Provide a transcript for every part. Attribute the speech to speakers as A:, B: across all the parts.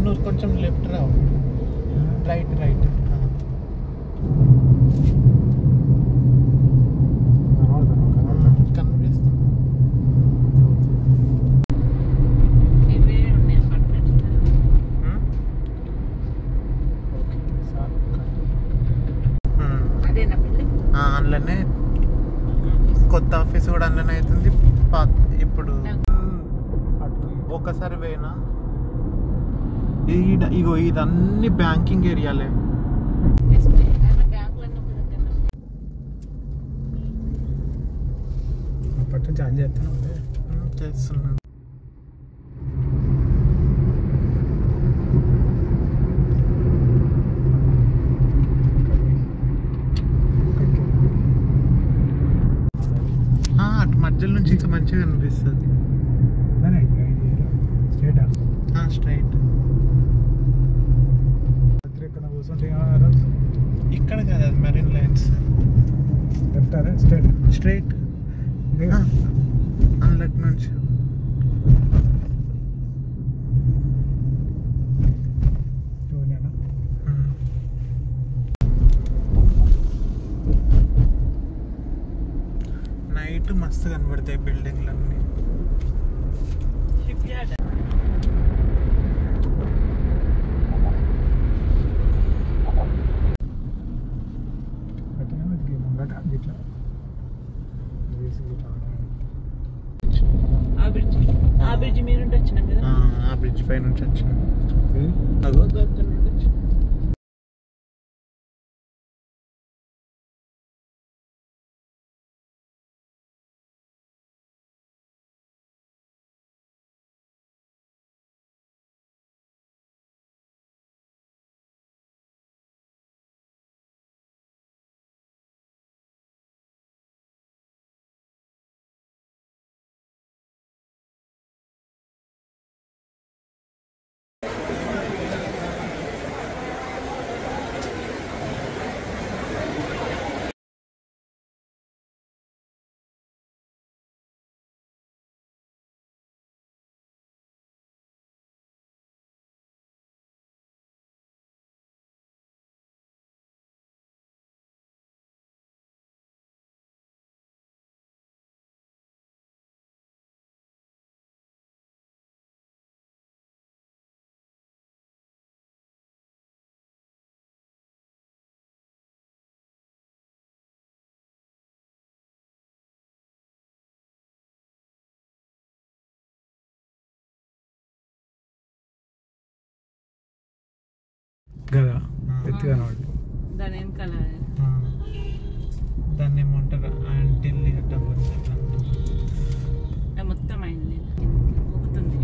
A: నువ్వు కొంచెం లెఫ్ట్ రావు, రైట్ కనిపిస్తుంది. అందులోనే కొత్త ఆఫీస్ కూడా అందులోనే అవుతుంది. ఇప్పుడు ఒకసారి పోయినా ఇగో ఇదన్నీ బ్యాంకింగ్ ఏరియాలే.
B: అప్పటి నుంచి ఆన్
A: చేస్తున్నాను. అటు మధ్యలో నుంచి ఇంకా మంచిగా అనిపిస్తుంది. స్ట్రైట్ ఇక్కడ కదా మెరీన్ లైన్స్, స్ట్రైట్ అందులోకి నుంచి నైట్ మస్తు కనబడతాయి బిల్డింగ్లన్నీ.
C: ఆ బ్రిడ్జ్ మీద నుండి వచ్చినాం కదా,
A: ఆ బ్రిడ్జ్ పై నుంచి వచ్చినాం.
B: కదా ఎత్తుగా
C: దాని వెనకాల
A: దాన్ని ఏమంటారు, యాంటిల్
C: మొత్తం అయింది. ఊగుతుంది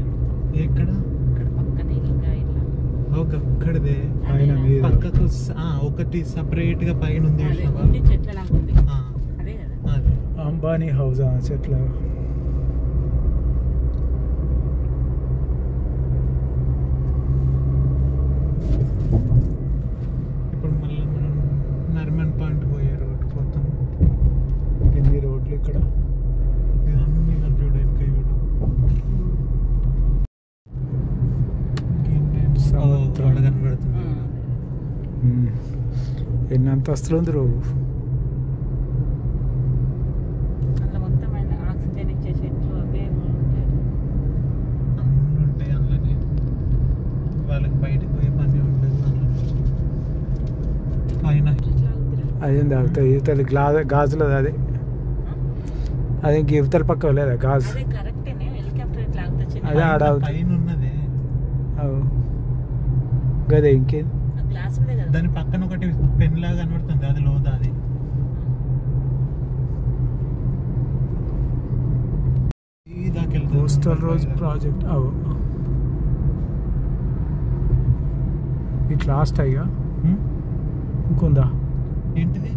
A: ఎక్కడ
C: ఇక్కడ పక్కనే ఇంకా ఇట్లా
A: అక్కడదే పక్కకు ఒకటి సపరేట్ గా పైన ఉంది.
C: చెట్ల లాగా ఉంది, అదే కదా
B: అంబానీ హౌస్ చెట్ల.
A: ఇప్పుడు మళ్ళీ మనం నర్మన్ పాయింట్ పోయే రోడ్డు పోతాం.
B: ఎన్ని రోడ్లు ఇక్కడ
A: ఇదన్నీ చూడు, ఇంకా చూడు రోడ్ కనబడుతుంది.
B: ఎన్ని అంతస్తులు ఉంది రోడ్డు.
C: అందులో మొత్తం ఆక్సిజన్ ఇచ్చే చెట్లు అవే ఉంటాయి,
A: అన్నీ ఉంటాయి అందులోనే. వాళ్ళకి బయటకు పోయే పని ఉంటుంది పైన.
B: అదేం తాగుతాయి ఇవతల గాజులు. అదే ఇవతల పక్క లేదా గాజు, అదే ఆడ
A: పైన ఉన్నదే
B: గదే. ఇంకేం
A: దాని పక్కన ఒకటి పెన్ లాగా కనబడుతుంది, అది లోదా. అది
B: coastal rose project. It last అయ్యా ఇంకొందా
A: ఏంటిది